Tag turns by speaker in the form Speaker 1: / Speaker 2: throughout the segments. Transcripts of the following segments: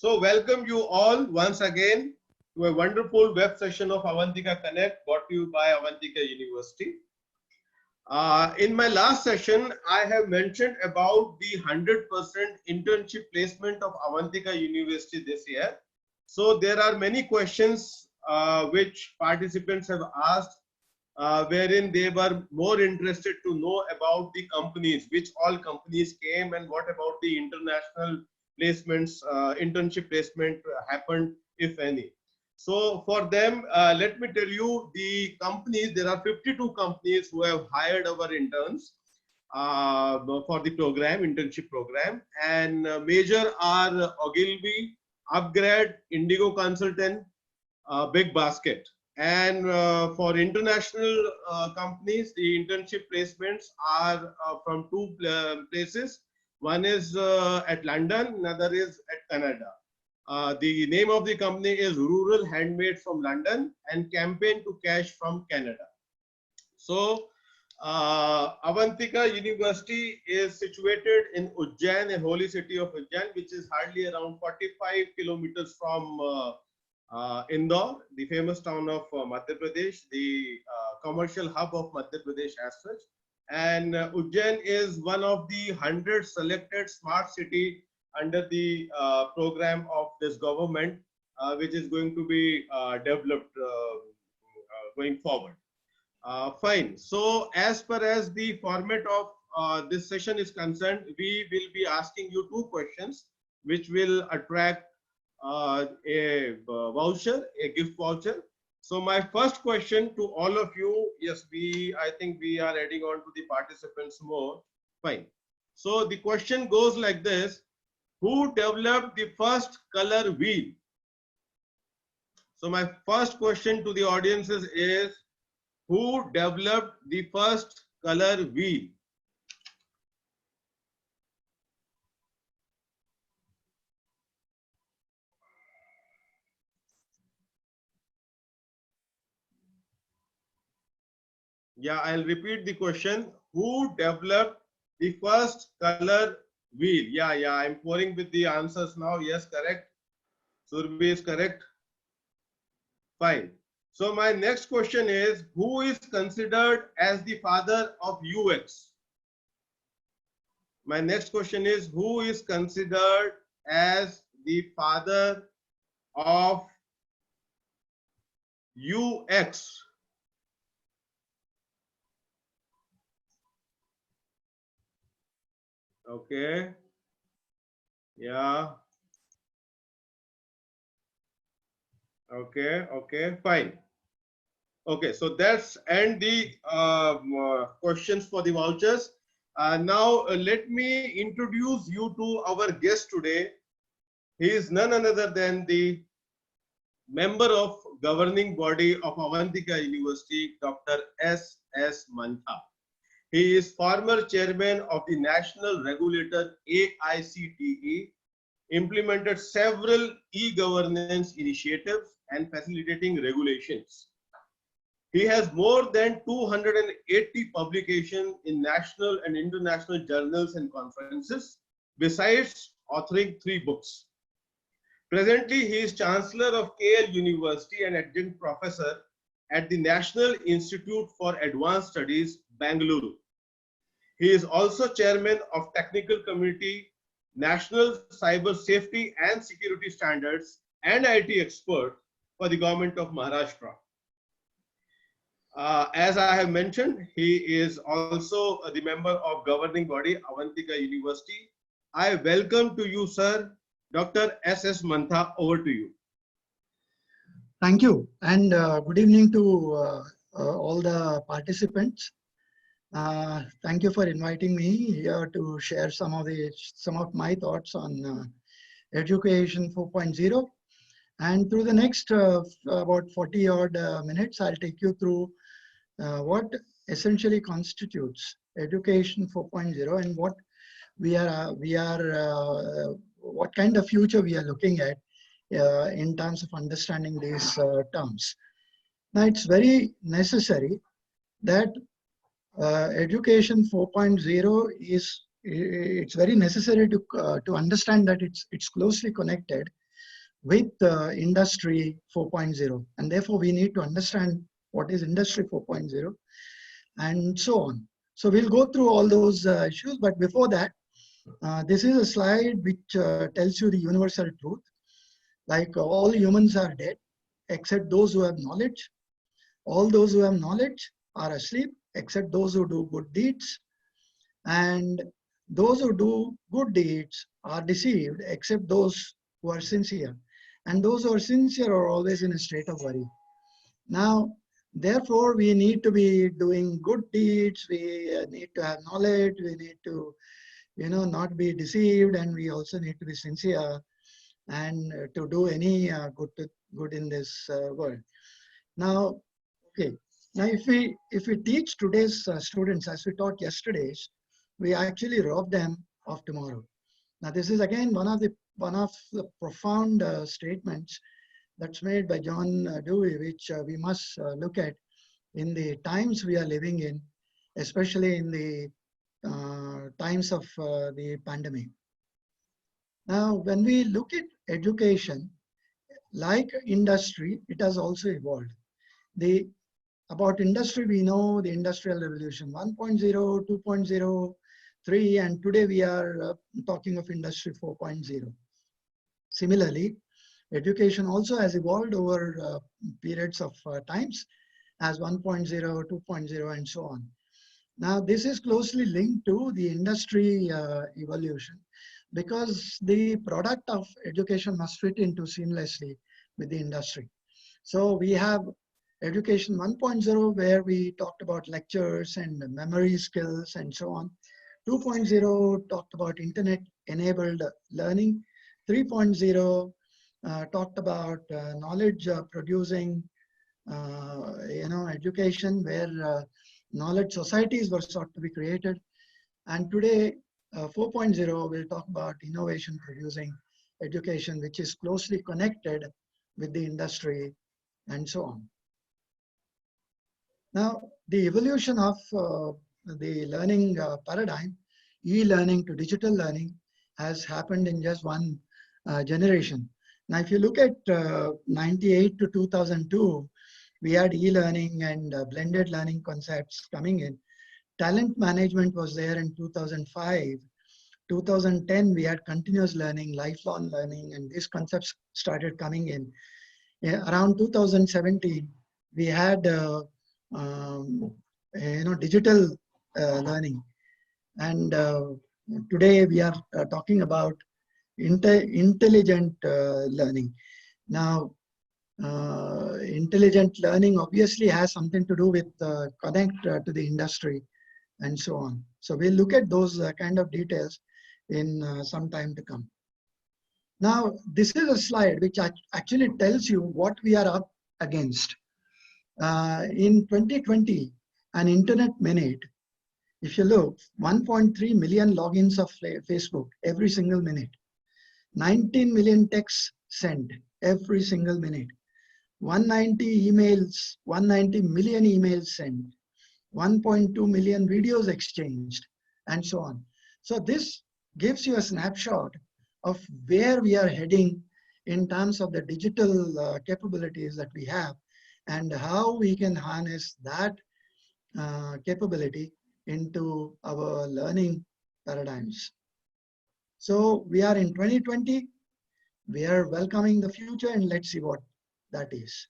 Speaker 1: So welcome you all once again to a wonderful web session of Avantika Connect brought to you by Avantika University. In my last session, I have mentioned about the 100% internship placement of Avantika University this year. So there are many questions which participants have asked, wherein they were more interested to know about the companies, which all companies came, and what about the international placements, internship placement happened, if any. So for them, let me tell you the companies, there are 52 companies who have hired our interns for the program, internship program, and major are Ogilvy, Upgrade, Indigo Consultant, Big Basket. And for international companies, the internship placements are from two places. One is at London, another is at Canada. The name of the company is Rural Handmade from London and Campaign to Cash from Canada. So Avantika University is situated in Ujjain, a holy city of Ujjain, which is hardly around 45 kilometers from Indore, the famous town of Madhya Pradesh, the commercial hub of Madhya Pradesh as such. And Ujjain is one of the 100 selected smart city under the program of this government, which is going to be developed going forward. Fine. So as far as the format of this session is concerned, we will be asking you two questions, which will attract a voucher, a gift voucher. So my first question to all of you, yes, I think we are adding on to the participants more. Fine. So the question goes like this: who developed the first color wheel? So my first question to the audiences is, who developed the first color wheel? Yeah, I'll repeat the question. Who developed the first color wheel? Yeah, I'm pouring with the answers now. Yes, correct. Surbhi is correct. Fine. So my next question is, who is considered as the father of UX? My next question is, who is considered as the father of UX? Okay. Yeah. Okay, fine. Okay, so that's end the questions for the vouchers. Now let me introduce you to our guest today. He is none other than the member of governing body of Avantika University, Dr. S.S. Mantha. He is former chairman of the national regulator AICTE, implemented several e-governance initiatives and facilitating regulations. He has more than 280 publications in national and international journals and conferences, besides authoring 3 books. Presently, he is Chancellor of KL University and Adjunct Professor at the National Institute for Advanced Studies, Bangalore. He is also Chairman of Technical Committee, National Cyber Safety and Security Standards, and IT expert for the Government of Maharashtra. As I have mentioned, he is also the member of governing body, Avantika University. I welcome to you, sir, Dr. S.S. Mantha, over to you.
Speaker 2: Thank you, and good evening to all the participants. Thank you for inviting me here to share some of my thoughts on Education 4.0. And through the next about 40 odd minutes, I'll take you through what essentially constitutes Education 4.0 and what what kind of future we are looking at in terms of understanding these terms. Now, it's very necessary that Education 4.0 it's very necessary to understand that it's closely connected with Industry 4.0. And therefore, we need to understand what is Industry 4.0 and so on. So we'll go through all those issues. But before that, this is a slide which tells you the universal truth. Like all humans are dead, except those who have knowledge. All those who have knowledge are asleep, except those who do good deeds. And those who do good deeds are deceived, except those who are sincere. And those who are sincere are always in a state of worry. Now, therefore, we need to be doing good deeds. We need to have knowledge. We need to, not be deceived, and we also need to be sincere and to do any good in this world. Now, okay. Now, if we teach today's students as we taught yesterday's, we actually rob them of tomorrow. Now, this is again one of the profound statements that's made by John Dewey, which we must look at in the times we are living in, especially in the times of the pandemic. Now, when we look at education, like industry, it has also evolved. About industry, we know the Industrial Revolution 1.0, 2.0, 3, and today we are talking of Industry 4.0. Similarly, education also has evolved over periods of times as 1.0, 2.0, and so on. Now, this is closely linked to the industry evolution, because the product of education must fit into seamlessly with the industry. So we have Education 1.0, where we talked about lectures and memory skills and so on. 2.0 talked about internet-enabled learning. 3.0 talked about knowledge producing, education, where knowledge societies were sought to be created. And today, 4.0 will talk about innovation producing education, which is closely connected with the industry and so on. Now, the evolution of the learning paradigm, e-learning to digital learning, has happened in just one generation. Now, if you look at 98 to 2002, we had e-learning and blended learning concepts coming in. Talent management was there in 2005. 2010, we had continuous learning, lifelong learning, and these concepts started coming in. Around 2017, we had digital learning, and today we are talking about intelligent learning. Now, intelligent learning obviously has something to do with connect to the industry and so on. So we'll look at those kind of details in some time to come. Now, this is a slide which actually tells you what we are up against. In 2020, an internet minute, if you look, 1.3 million logins of Facebook every single minute, 19 million texts sent every single minute, 190 million emails sent, 1.2 million videos exchanged, and so on. So this gives you a snapshot of where we are heading in terms of the digital capabilities that we have, and how we can harness that capability into our learning paradigms. So we are in 2020, we are welcoming the future, and let's see what that is.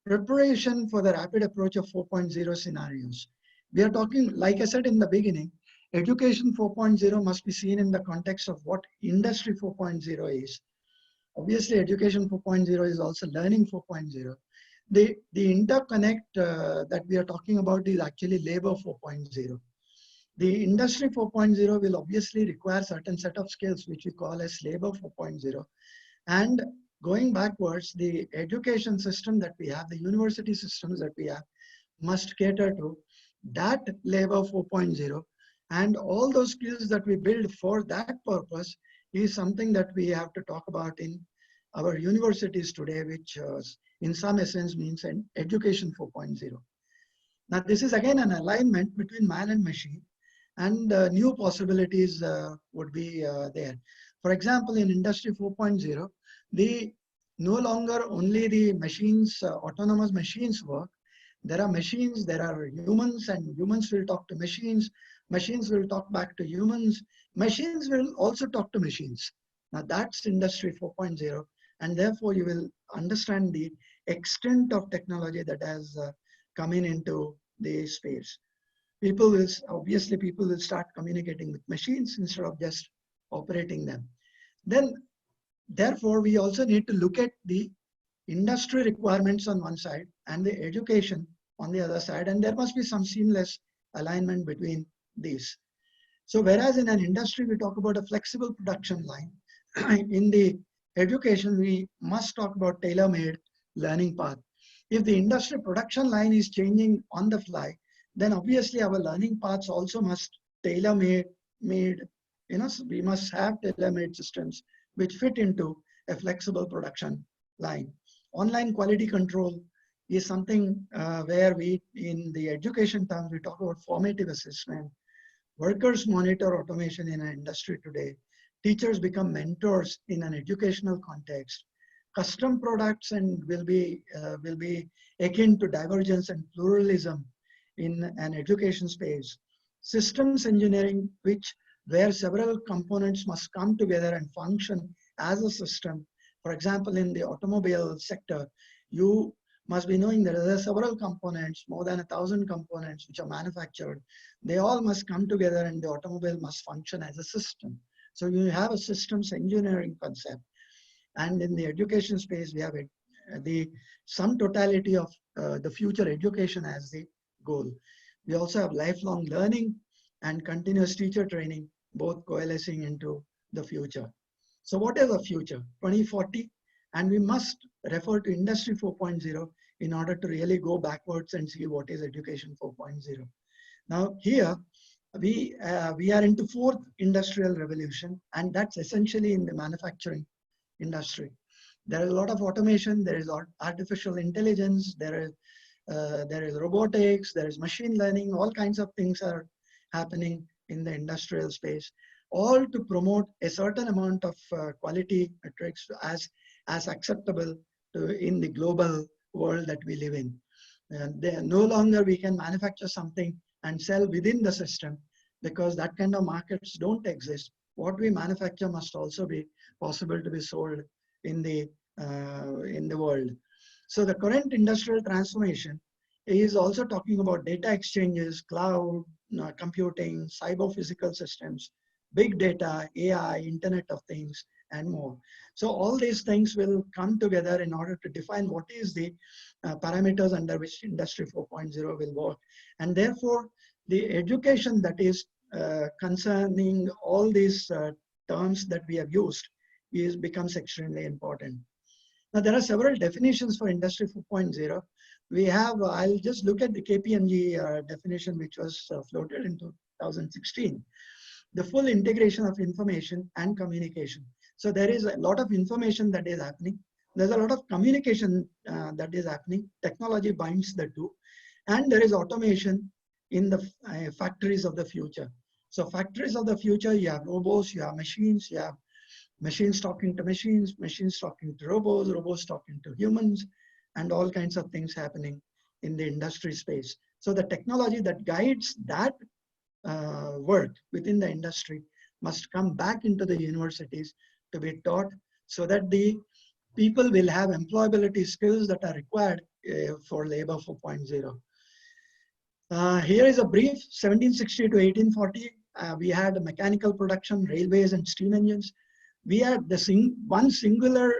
Speaker 2: Preparation for the rapid approach of 4.0 scenarios. We are talking, like I said in the beginning, Education 4.0 must be seen in the context of what Industry 4.0 is. Obviously, Education 4.0 is also Learning 4.0. The interconnect that we are talking about is actually Labor 4.0. The Industry 4.0 will obviously require certain set of skills, which we call as Labor 4.0. And going backwards, the education system that we have, the university systems that we have, must cater to that Labor 4.0. And all those skills that we build for that purpose is something that we have to talk about in our universities today, which in some essence means an Education 4.0. Now, this is again an alignment between man and machine, and new possibilities would be there. For example, in Industry 4.0, no longer only the machines, autonomous machines work. There are machines, there are humans, and humans will talk to machines. Machines will talk back to humans. Machines will also talk to machines. Now that's Industry 4.0, and therefore you will understand the extent of technology that has come into the space. People will start communicating with machines instead of just operating them. Then, therefore, we also need to look at the industry requirements on one side and the education on the other side, and there must be some seamless alignment between these. So whereas in an industry we talk about a flexible production line, in the education we must talk about tailor-made learning path. If the industry production line is changing on the fly, then obviously our learning paths also must tailor-made, we must have tailor-made systems which fit into a flexible production line. Online quality control is something where we, in the education terms, we talk about formative assessment. Workers monitor automation in an industry today. Teachers become mentors in an educational context. Custom products and will be akin to divergence and pluralism in an education space. Systems engineering, where several components must come together and function as a system. For example, in the automobile sector, you must be knowing that there are several components, more than 1,000 components which are manufactured. They all must come together and the automobile must function as a system. So you have a systems engineering concept. And in the education space, we have the sum totality of the future education as the goal. We also have lifelong learning and continuous teacher training, both coalescing into the future. So what is the future? 2040, and we must refer to Industry 4.0 in order to really go backwards and see what is Education 4.0. Now here, we are into fourth industrial revolution, and that's essentially in the manufacturing industry. There is a lot of automation, there is artificial intelligence, there is robotics, there is machine learning, all kinds of things are happening in the industrial space, all to promote a certain amount of quality metrics as acceptable in the global world that we live in. No longer we can manufacture something and sell within the system, because that kind of markets don't exist. What we manufacture must also be possible to be sold in the world. So the current industrial transformation is also talking about data exchanges, cloud, computing, cyber physical systems, big data, AI, Internet of Things, and more. So all these things will come together in order to define what is the parameters under which Industry 4.0 will work. And therefore, the education that is concerning all these terms that we have used becomes extremely important. Now, there are several definitions for Industry 4.0. We have, I'll just look at the KPMG definition, which was floated in 2016. The full integration of information and communication. So there is a lot of information that is happening. There's a lot of communication that is happening. Technology binds the two. And there is automation in the factories of the future. So factories of the future, you have robots, you have machines talking to machines, machines talking to robots, robots talking to humans, and all kinds of things happening in the industry space. So the technology that guides that work within the industry must come back into the universities to be taught, so that the people will have employability skills that are required for Labor 4.0. Here is a brief. 1760 to 1840, we had mechanical production, railways, and steam engines. We had one singular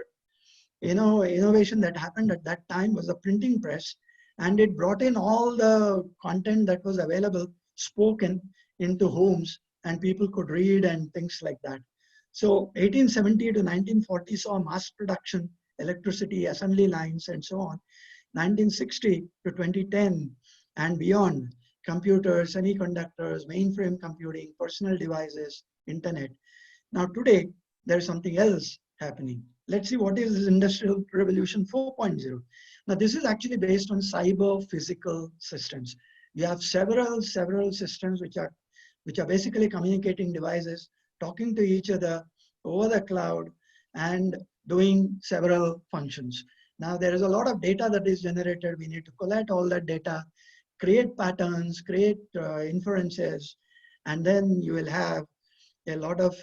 Speaker 2: innovation that happened at that time was the printing press, and it brought in all the content that was available spoken into homes, and people could read and things like that. So 1870 to 1940 saw mass production, electricity, assembly lines, and so on. 1960 to 2010 and beyond, computers, semiconductors, mainframe computing, personal devices, internet. Now today, there's something else happening. Let's see what is this Industrial Revolution 4.0. Now this is actually based on cyber physical systems. You have several systems which are basically communicating devices, talking to each other over the cloud and doing several functions. Now there is a lot of data that is generated. We need to collect all that data, create patterns, create inferences, and then you will have a lot of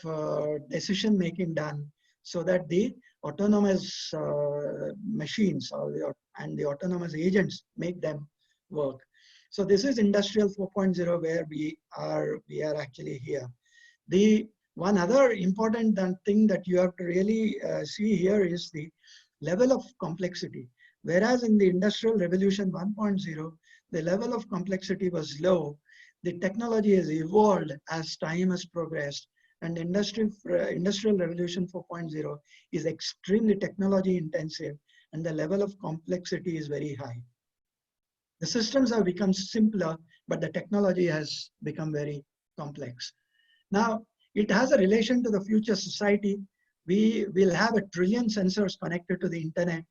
Speaker 2: decision making done so that the autonomous machines and the autonomous agents make them work. So this is Industrial 4.0 where we are actually here. The one other important thing that you have to really see here is the level of complexity. Whereas in the Industrial Revolution 1.0, the level of complexity was low, the technology has evolved as time has progressed, and Industrial Revolution 4.0 is extremely technology intensive, and the level of complexity is very high. The systems have become simpler, but the technology has become very complex. Now, it has a relation to the future society. We will have 1 trillion sensors connected to the internet.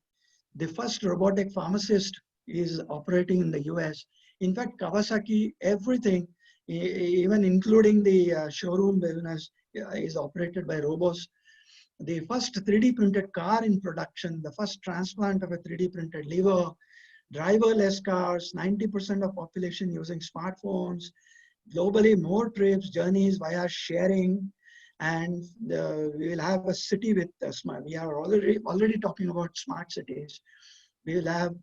Speaker 2: The first robotic pharmacist is operating in the US. In fact, Kawasaki, everything, even including the showroom business, is operated by robots. The first 3D printed car in production, the first transplant of a 3D printed liver, driverless cars, 90% of population using smartphones, globally more trips, journeys via sharing, and we will have a city with smart. We are already talking about smart cities. We will have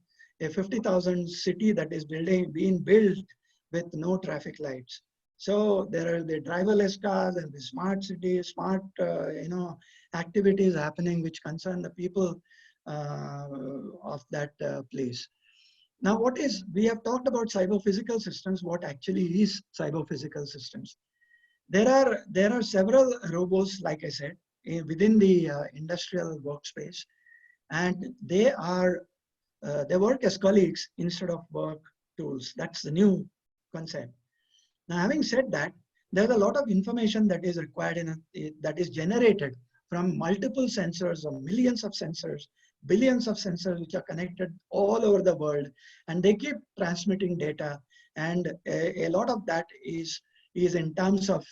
Speaker 2: a 50,000 city that is being built with no traffic lights. So there are the driverless cars and the smart cities, smart activities happening which concern the people of that place. Now, we have talked about cyber physical systems. What actually is cyber physical systems? There are several robots, like I said, within the industrial workspace, and they work as colleagues instead of work tools. That's the new concept. Now, having said that, there's a lot of information that is required that is generated from multiple sensors or millions of sensors, billions of sensors which are connected all over the world, and they keep transmitting data. And a lot of that is in terms of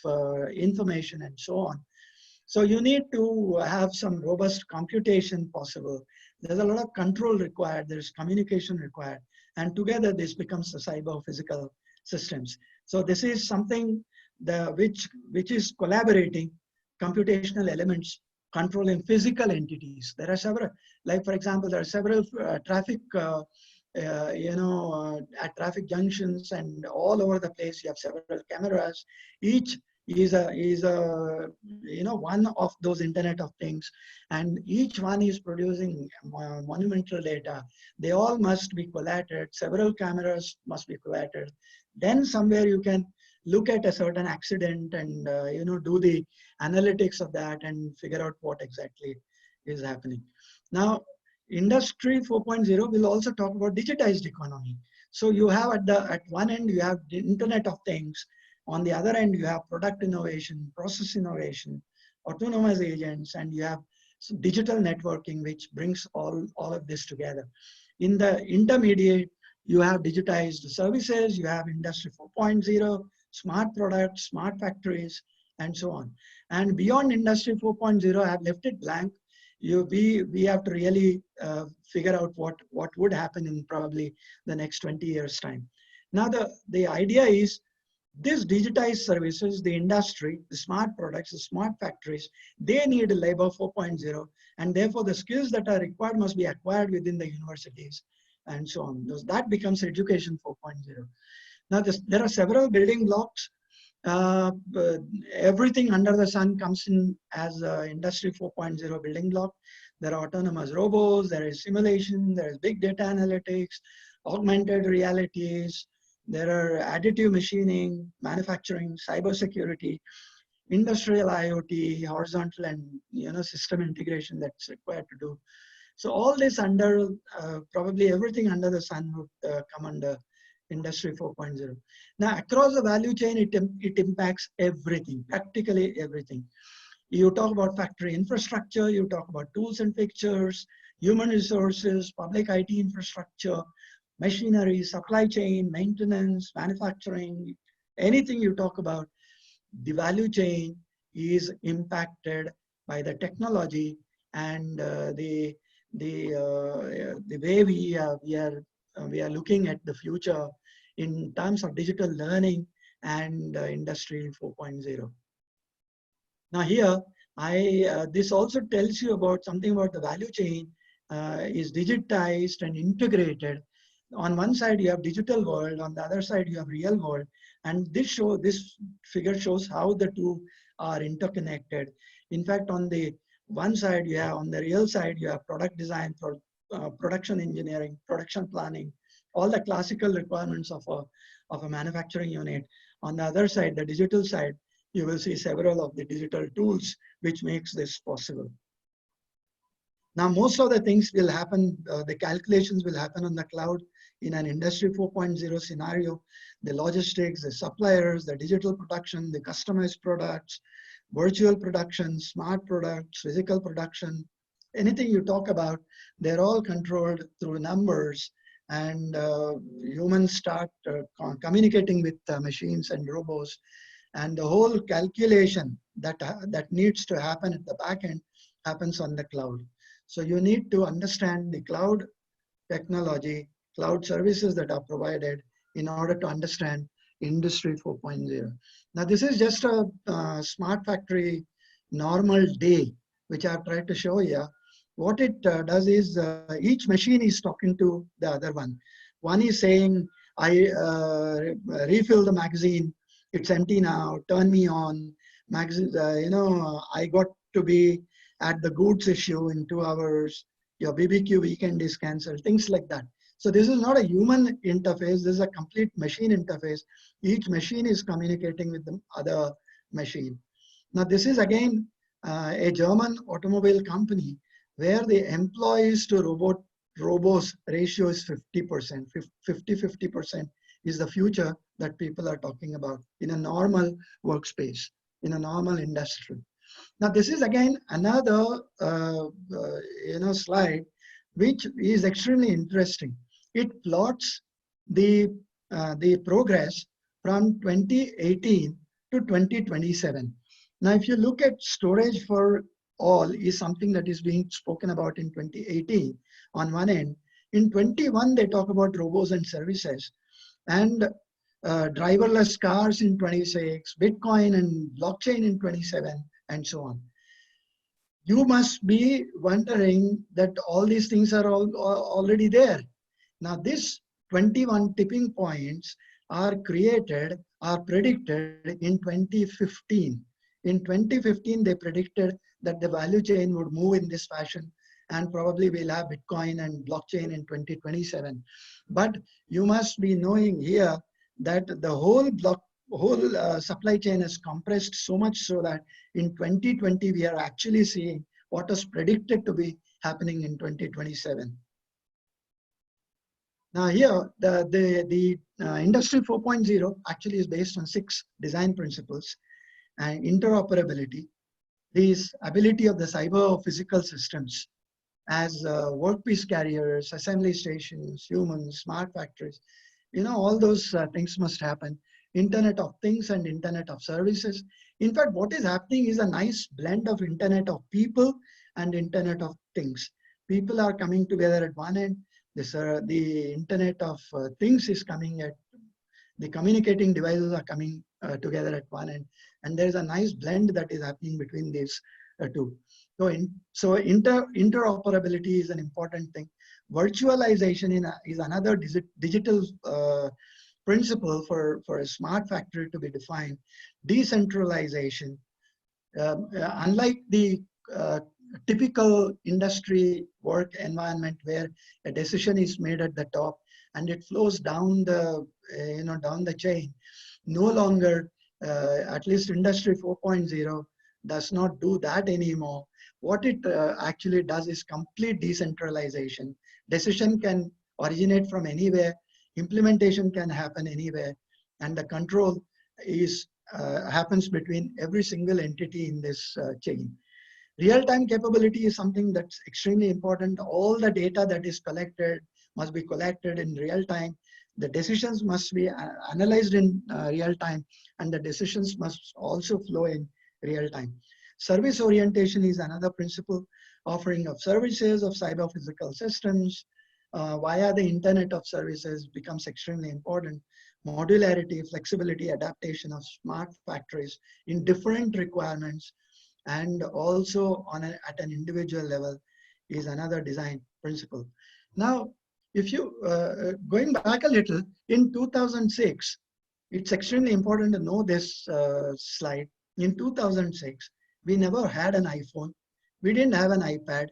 Speaker 2: information and so on. So you need to have some robust computation possible. There's a lot of control required. There's communication required. And together this becomes the cyber physical systems. So this is something which is collaborating computational elements controlling physical entities. There are several, like for example, there are several traffic, at traffic junctions and all over the place. You have several cameras. Each is one of those Internet of Things, and each one is producing monumental data. They all must be collated. Several cameras must be collated. Then somewhere you can look at a certain accident and do the analytics of that and figure out what exactly is happening. Now, Industry 4.0 will also talk about digitized economy. So you have at one end you have the Internet of Things. On the other end you have product innovation, process innovation, autonomous agents, and you have digital networking, which brings all of this together. In the intermediate, you have digitized services, you have Industry 4.0, smart products, smart factories, and so on. And beyond Industry 4.0, I have left it blank. We have to really figure out what would happen in probably the next 20 years' time. Now, the idea is these digitized services, the industry, the smart products, the smart factories, they need labor 4.0, and therefore the skills that are required must be acquired within the universities and so on. That becomes education 4.0. Now, there are several building blocks. Everything under the sun comes in as Industry 4.0 building block. There are autonomous robots, there is simulation, there is big data analytics, augmented realities, there are additive machining, manufacturing, cybersecurity, industrial IoT, horizontal and system integration that's required to do. So all this under probably everything under the sun would come under Industry 4.0. Now, across the value chain, it impacts everything, practically everything. You talk about factory infrastructure, you talk about tools and fixtures, human resources, public IT infrastructure, machinery, supply chain, maintenance, manufacturing, anything you talk about, the value chain is impacted by the technology and the way we are looking at the future in terms of digital learning and Industry 4.0. Now here, this also tells you about something about the value chain is digitized and integrated. On one side you have digital world, on the other side you have real world, and this figure shows how the two are interconnected. In fact, on the one side you have, on the real side you have product design, for production engineering, production planning, all the classical requirements of a manufacturing unit. On the other side, the digital side, you will see several of the digital tools which makes this possible. Now, most of the things will happen, the calculations will happen on the cloud in an Industry 4.0 scenario. The logistics, the suppliers, the digital production, the customized products, virtual production, smart products, physical production, anything you talk about, they're all controlled through numbers, and humans start communicating with machines and robots, and the whole calculation that needs to happen at the back end happens on the cloud. So you need to understand the cloud technology, cloud services that are provided in order to understand Industry 4.0. Now this is just a smart factory normal day, which I've tried to show here. What it does is each machine is talking to the other one. One is saying, I refill the magazine, it's empty now, turn me on. Magazine, I got to be at the goods issue in 2 hours, your BBQ weekend is cancelled, things like that. So this is not a human interface, this is a complete machine interface. Each machine is communicating with the other machine. Now this is again a German automobile company where the employees to robots ratio is 50%. 50% is the future that people are talking about in a normal workspace, in a normal industry. Now this is again another slide which is extremely interesting. It plots the progress from 2018 to 2027. Now if you look at storage for all is something that is being spoken about in 2018 on one end. In 21 they talk about robots and services, and driverless cars in 26, Bitcoin and blockchain in 27, and so on. You must be wondering that all these things are already there. Now this 21 tipping points are predicted in 2015. In 2015, they predicted that the value chain would move in this fashion, and probably we'll have Bitcoin and blockchain in 2027. But you must be knowing here that the whole supply chain is compressed so much so that in 2020, we are actually seeing what is predicted to be happening in 2027. Now here, the Industry 4.0 actually is based on 6 design principles: and interoperability, this ability of the cyber physical systems as workpiece carriers, assembly stations, humans, smart factories, all those things must happen. Internet of Things and Internet of Services. In fact, what is happening is a nice blend of Internet of People and Internet of Things. People are coming together at one end. The Internet of Things is coming at, the communicating devices are coming together at one end. And there is a nice blend that is happening between these two. So interoperability is an important thing. Virtualization is another digital principle for a smart factory to be defined. Decentralization, unlike the typical industry work environment where a decision is made at the top and it flows down the down the chain, no longer, at least Industry 4.0 does not do that anymore. What it actually does is complete decentralization. Decision can originate from anywhere, implementation can happen anywhere, and the control is happens between every single entity in this chain. Real-time capability is something that's extremely important. All the data that is collected must be collected in real time. The decisions must be analyzed in real time, and the decisions must also flow in real time. Service orientation is another principle. Offering of services of cyber physical systems via the Internet of Services becomes extremely important. Modularity, flexibility, adaptation of smart factories in different requirements and also at an individual level is another design principle. Now, if you, going back a little, in 2006, it's extremely important to know this slide. In 2006, we never had an iPhone. We didn't have an iPad.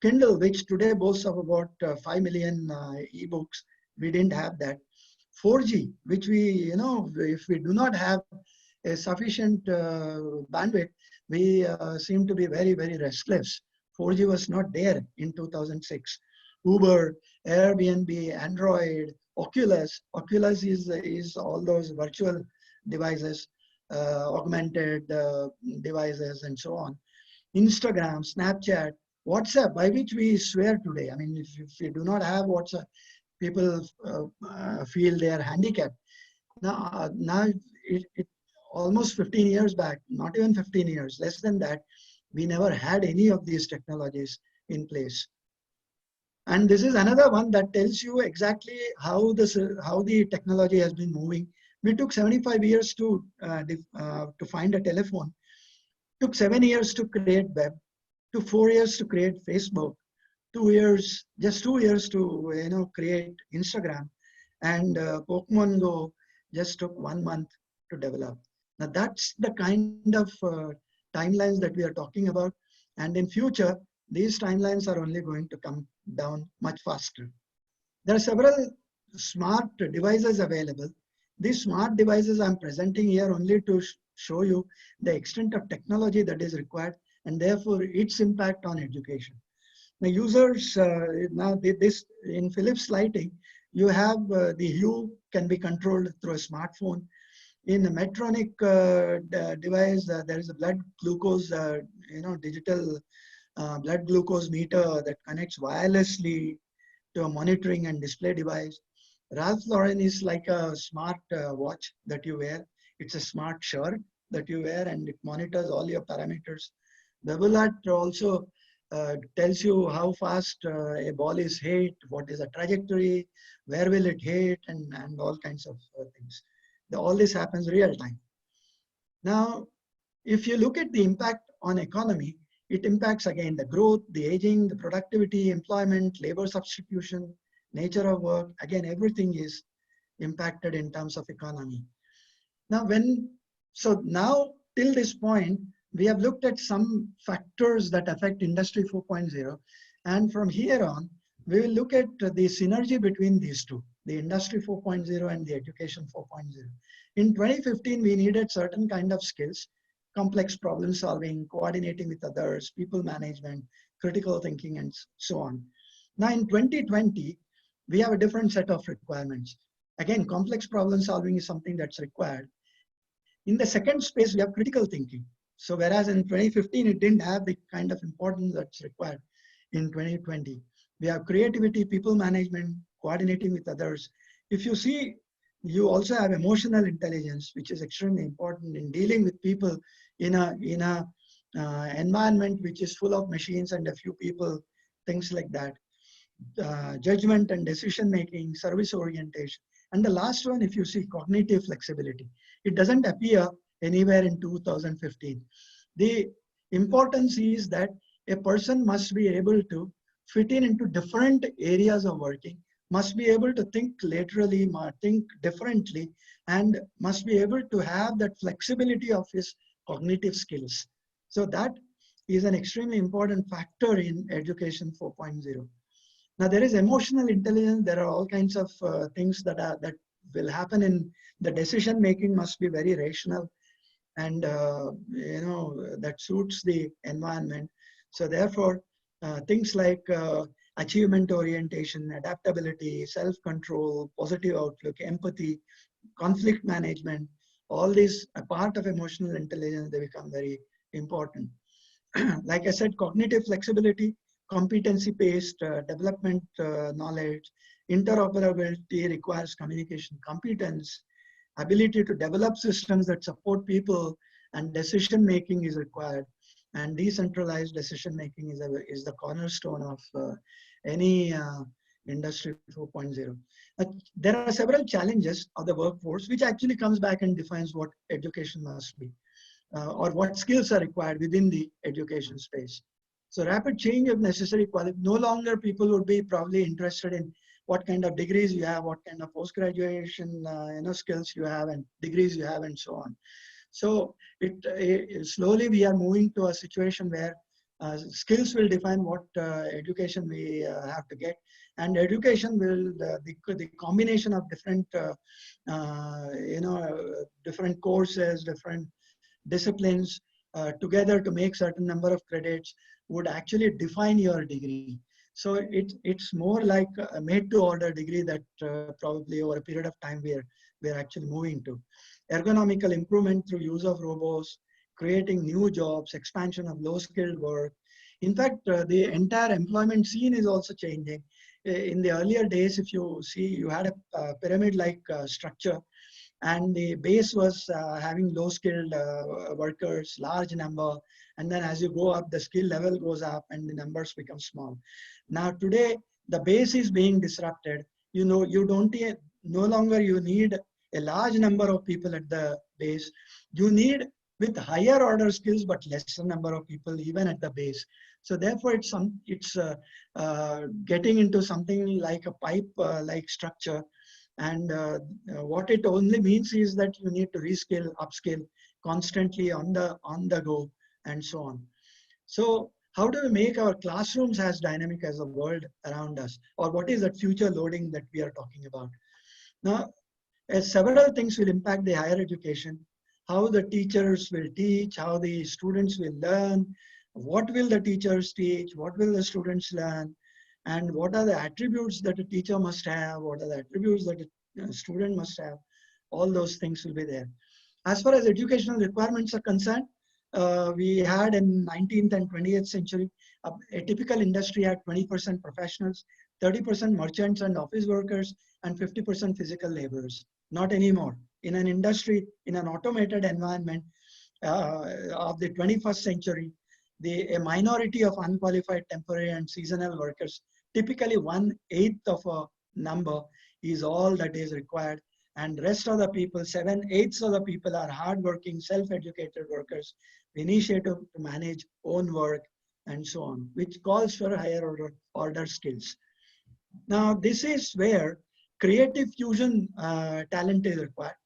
Speaker 2: Kindle, which today boasts of about 5 million ebooks, we didn't have that. 4G, which we, if we do not have a sufficient bandwidth, we seem to be very, very restless. 4G was not there in 2006. Uber, Airbnb, Android, Oculus. Oculus is all those virtual devices, augmented devices, and so on. Instagram, Snapchat, WhatsApp, by which we swear today. I mean, if you do not have WhatsApp, people feel they are handicapped. Now it almost 15 years back, not even 15 years, less than that, we never had any of these technologies in place. And this is another one that tells you exactly how the technology has been moving. We took 75 years to find a telephone. Took 7 years to create web. Took 4 years to create Facebook. 2 years, just 2 years to create Instagram. And Pokemon Go just took 1 month to develop. Now that's the kind of timelines that we are talking about. And in future, these timelines are only going to come down much faster. There are several smart devices available. These smart devices I'm presenting here only to show you the extent of technology that is required and therefore its impact on education. The users, now this in Philips lighting, you have the hue can be controlled through a smartphone. In a Medtronic device, there is a blood glucose, digital blood glucose meter that connects wirelessly to a monitoring and display device. Ralph Lauren is like a smart watch that you wear. It's a smart shirt that you wear and it monitors all your parameters. Babolat also tells you how fast a ball is hit, what is the trajectory, where will it hit, and all kinds of things. All this happens real time. Now, if you look at the impact on economy, it impacts again the growth, the aging, the productivity, employment, labor substitution, nature of work. Again, everything is impacted in terms of economy. Now, now till this point, we have looked at some factors that affect Industry 4.0. And from here on, we will look at the synergy between these two, the Industry 4.0 and the Education 4.0. In 2015, we needed certain kind of skills, complex problem solving, coordinating with others, people management, critical thinking, and so on. Now in 2020, we have a different set of requirements. Again, complex problem solving is something that's required. In the second space, we have critical thinking. So whereas in 2015, it didn't have the kind of importance that's required in 2020. We have creativity, people management, coordinating with others. If you see, you also have emotional intelligence, which is extremely important in dealing with people in a environment which is full of machines and a few people, things like that. Judgment and decision making, service orientation. And the last one, if you see, cognitive flexibility. It doesn't appear anywhere in 2015. The importance is that a person must be able to fit into different areas of working, must be able to think laterally, think differently, and must be able to have that flexibility of his cognitive skills. So that is an extremely important factor in Education 4.0. Now there is emotional intelligence. There are all kinds of things that will happen in the decision making must be very rational and that suits the environment. So therefore, things like achievement orientation, adaptability, self-control, positive outlook, empathy, conflict management, all these are part of emotional intelligence. They become very important. Like I said, cognitive flexibility, competency-based development knowledge, interoperability requires communication competence, ability to develop systems that support people, and decision making is required. And decentralized decision making is the cornerstone of any industry 4.0. There are several challenges of the workforce, which actually comes back and defines what education must be, or what skills are required within the education space. So rapid change of necessary quality. No longer people would be probably interested in what kind of degrees you have, what kind of post-graduation skills you have and degrees you have and so on. So slowly we are moving to a situation where skills will define what education we have to get, and education will the combination of different different courses, different disciplines together to make certain number of credits would actually define your degree. So it's more like a made to order degree that probably over a period of time we're actually moving to. Ergonomical improvement through use of robots, creating new jobs, expansion of low skilled work. In fact, the entire employment scene is also changing. In the earlier days, if you see, you had a pyramid-like structure, and the base was having low skilled workers, large number, and then as you go up, the skill level goes up and the numbers become small. Now today, the base is being disrupted. You no longer you need a large number of people at the base. You need with higher order skills, but lesser number of people even at the base. So therefore, it's getting into something like a pipe like structure. And what it only means is that you need to reskill, upskill constantly on the go and so on. So how do we make our classrooms as dynamic as the world around us? Or what is that future loading that we are talking about? Now, several things will impact the higher education. How the teachers will teach, how the students will learn, what will the teachers teach, what will the students learn, and what are the attributes that a teacher must have, what are the attributes that a student must have. All those things will be there. As far as educational requirements are concerned, we had in 19th and 20th century, a typical industry had 20% professionals, 30% merchants and office workers, and 50% physical laborers. Not anymore. In an industry, in an automated environment of the 21st century, a minority of unqualified temporary and seasonal workers, typically 1/8 of a number, is all that is required. And rest of the people, 7/8 of the people are hardworking, self-educated workers, initiative to manage own work and so on, which calls for higher order skills. Now, this is where creative fusion talent is required.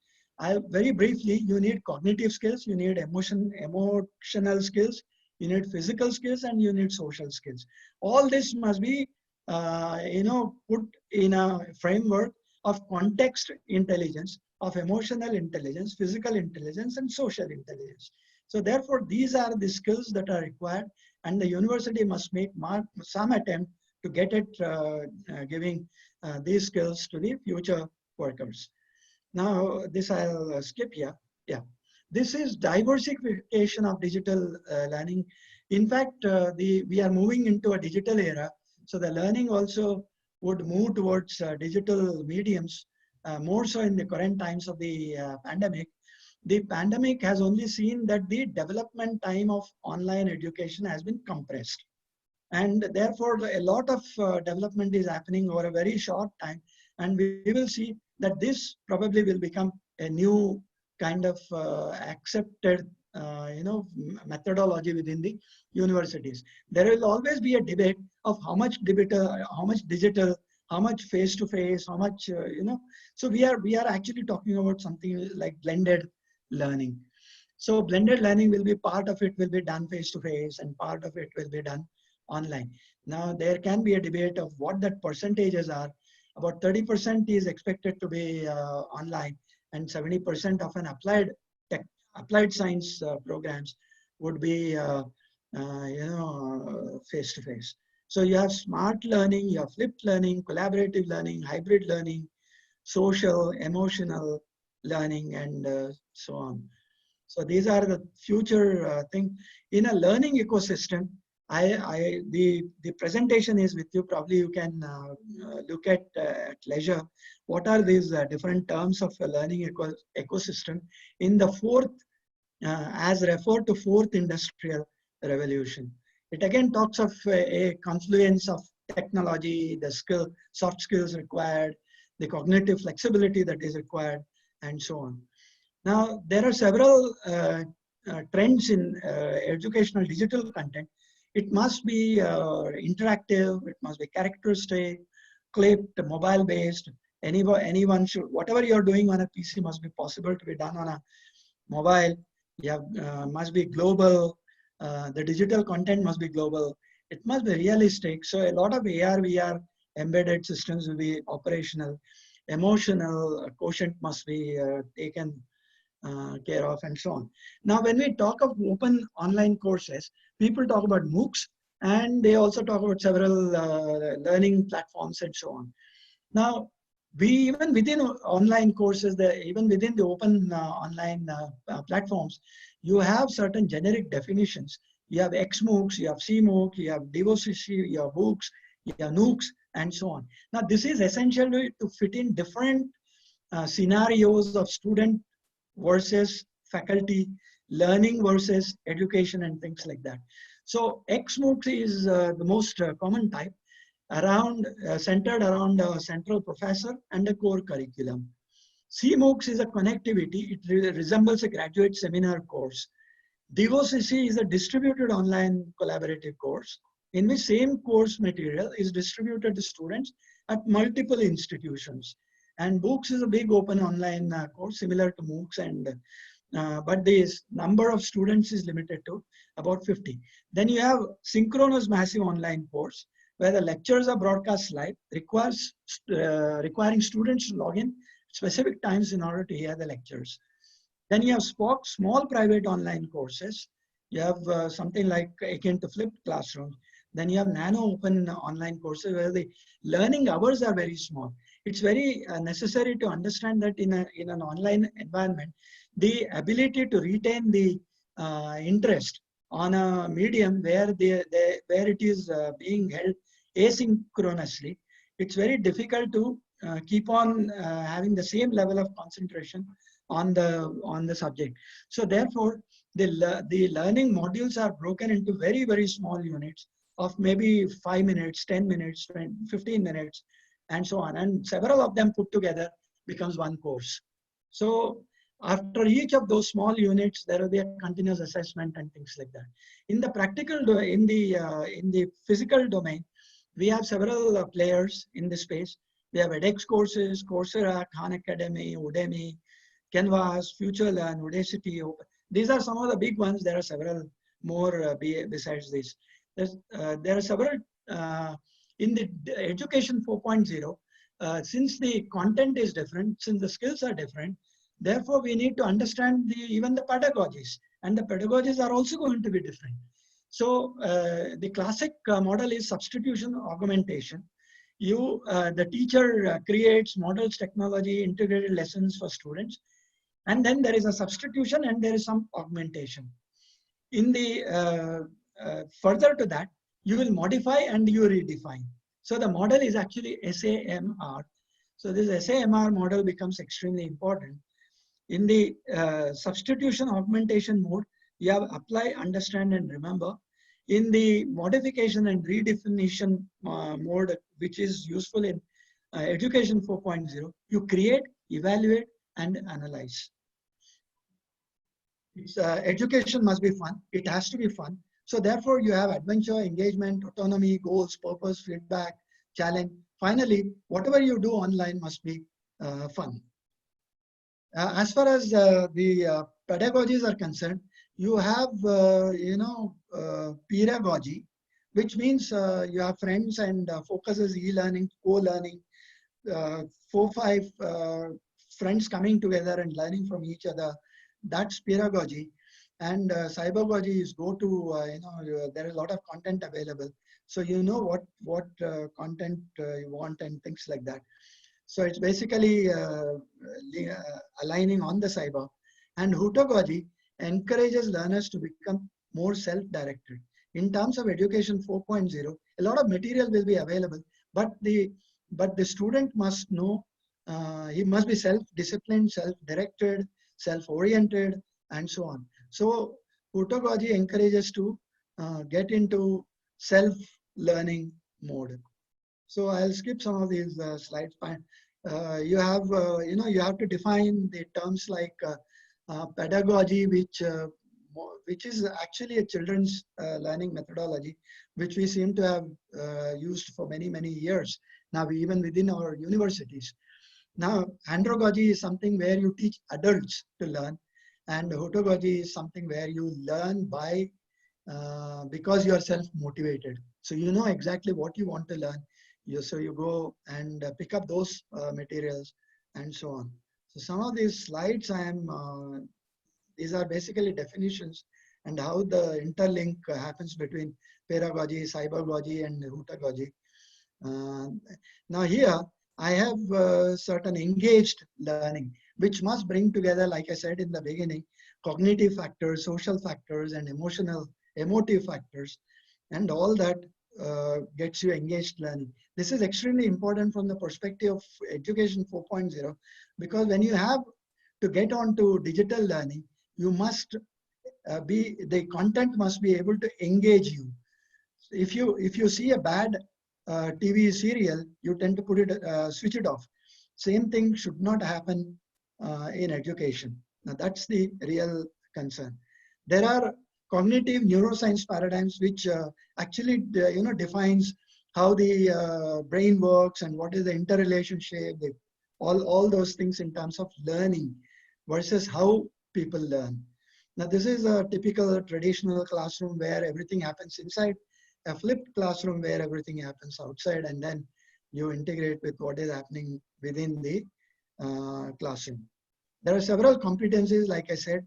Speaker 2: Very briefly, you need cognitive skills, you need emotional skills, you need physical skills, and you need social skills. All this must be put in a framework of context intelligence, of emotional intelligence, physical intelligence, and social intelligence. So therefore, these are the skills that are required, and the university must make some attempt to get it giving these skills to the future workers. Now, this I'll skip here. Yeah, this is diversification of digital learning. In fact, we are moving into a digital era, so the learning also would move towards digital mediums, more so in the current times of the pandemic. The pandemic has only seen that the development time of online education has been compressed. And therefore, a lot of development is happening over a very short time. And we will see that this probably will become a new kind of accepted methodology within the universities. There will always be a debate of how much digital, how much face-to-face, how much, So we are actually talking about something like blended learning. So blended learning will be, part of it will be done face-to-face and part of it will be done online. Now, there can be a debate of what that percentages are. About 30% is expected to be online, and 70% of an applied science programs would be face-to-face. So you have smart learning, you have flipped learning, collaborative learning, hybrid learning, social, emotional learning, and so on. So these are the future thing in a learning ecosystem. The presentation is with you. Probably you can look at leisure. What are these different terms of a learning ecosystem? In the fourth, as referred to fourth industrial, revolution. It again talks of a confluence of technology, the soft skills required, the cognitive flexibility that is required, and so on. Now, there are several trends in educational digital content. It must be interactive, it must be characteristic, clipped, mobile-based. Anyone should, whatever you're doing on a PC must be possible to be done on a mobile. You have, must be global. The digital content must be global. It must be realistic. So a lot of AR, VR embedded systems will be operational. Emotional quotient must be taken care of, and so on. Now, when we talk of open online courses, people talk about MOOCs, and they also talk about several learning platforms and so on. Now, even within online courses, even within the open online platforms, you have certain generic definitions. You have XMOOCs, you have CMOOC, you have DevoCC, you have MOOCs, you have NOOCs, and so on. Now, this is essential to fit in different scenarios of student versus faculty, learning versus education, and things like that. So XMOOC is the most common type, centered around a central professor and a core curriculum. CMOOC is a connectivity. It resembles a graduate seminar course. DevoCC is a distributed online collaborative course in which same course material is distributed to students at multiple institutions. And MOOCs is a big open online course similar to MOOCs, and but the number of students is limited to about 50. Then you have synchronous massive online course where the lectures are broadcast live, requiring students to log in specific times in order to hear the lectures. Then you have SPOC, small private online courses. You have something like akin to flipped classrooms. Then you have nano open online courses where the learning hours are very small. It's very necessary to understand that in an online environment, the ability to retain the interest on a medium where it is being held asynchronously, it's very difficult to keep on having the same level of concentration on the subject. So therefore, the learning modules are broken into very, very small units of maybe 5 minutes, 10 minutes, 15 minutes, and so on. And several of them put together becomes one course. So after each of those small units, there will be a continuous assessment and things like that. In the practical, in the physical domain, we have several players in this space. We have edX courses, Coursera, Khan Academy, Udemy, Canvas, FutureLearn, Udacity. These are some of the big ones. There are several more besides this. There are several in the education 4.0. Since the content is different, since the skills are different, therefore we need to understand even the pedagogies, and the pedagogies are also going to be different. So the classic model is substitution augmentation. The teacher creates models, technology, integrated lessons for students, and then there is a substitution and there is some augmentation. In the further to that, you will modify and you redefine. So the model is actually SAMR. So this SAMR model becomes extremely important. In the substitution augmentation mode, you have apply, understand, and remember. In the modification and redefinition mode, which is useful in education 4.0, you create, evaluate, and analyze. Education must be fun. It has to be fun. So therefore, you have adventure, engagement, autonomy, goals, purpose, feedback, challenge. Finally, whatever you do online must be fun. As far as the pedagogies are concerned, you have, pedagogy, which means you have friends and focuses e-learning, co-learning, 4-5 friends coming together and learning from each other. That's pedagogy. And cybergogy is go to, there is a lot of content available. So you know what content you want and things like that. So it's basically aligning on the cyber. And Hutagogy encourages learners to become more self-directed. In terms of education 4.0, a lot of material will be available, but the student must know, he must be self-disciplined, self-directed, self-oriented, and so on. So Hutagogy encourages to get into self-learning mode. So I'll skip some of these slides. You have, you have to define the terms like pedagogy, which is actually a children's learning methodology, which we seem to have used for many, many years now, even within our universities. Now, andragogy is something where you teach adults to learn, and hotogogy is something where you learn by because you are self-motivated. So you know exactly what you want to learn. So you go and pick up those materials and so on. So some of these slides these are basically definitions and how the interlink happens between pedagogy, cybergogy, and hotagogy. Now here, I have certain engaged learning, which must bring together, like I said in the beginning, cognitive factors, social factors, and emotive factors, and all that gets you engaged learning. This is extremely important from the perspective of Education 4.0, because when you have to get on to digital learning, you must the content must be able to engage you. If you see a bad TV serial, you tend to put it switch it off. Same thing should not happen in education. Now that's the real concern. There are cognitive neuroscience paradigms which actually defines how the brain works and what is the interrelationship, all those things in terms of learning versus how people learn. Now this is a typical traditional classroom where everything happens inside, a flipped classroom where everything happens outside, and then you integrate with what is happening within the classroom. There are several competencies, like I said.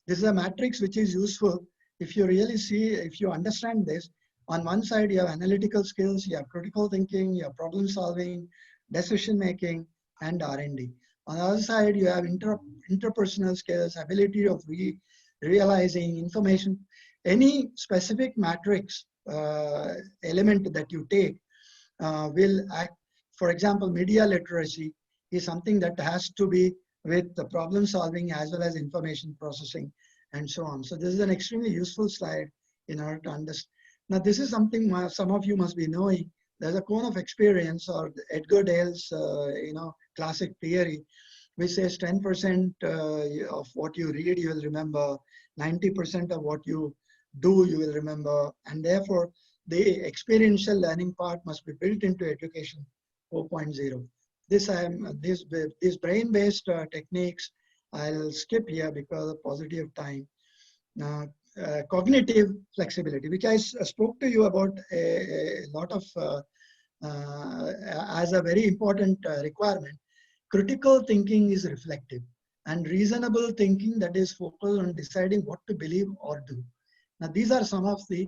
Speaker 2: This is a matrix which is useful if you really see, if you understand this. On one side, you have analytical skills, you have critical thinking, you have problem solving, decision making, and R&D. On the other side, you have interpersonal skills, ability of realizing information. Any specific matrix element that you take will act. For example, media literacy is something that has to be with the problem solving as well as information processing and so on. So this is an extremely useful slide in order to understand. Now this is something some of you must be knowing. There's a cone of experience, or Edgar Dale's classic theory, which says 10% of what you read you will remember, 90% of what you do you will remember, and therefore the experiential learning part must be built into Education 4.0. These brain-based techniques I'll skip here because of paucity of time. Cognitive flexibility, which I spoke to you about a lot of as a very important requirement. Critical thinking is reflective, and reasonable thinking that is focused on deciding what to believe or do. Now, these are some of the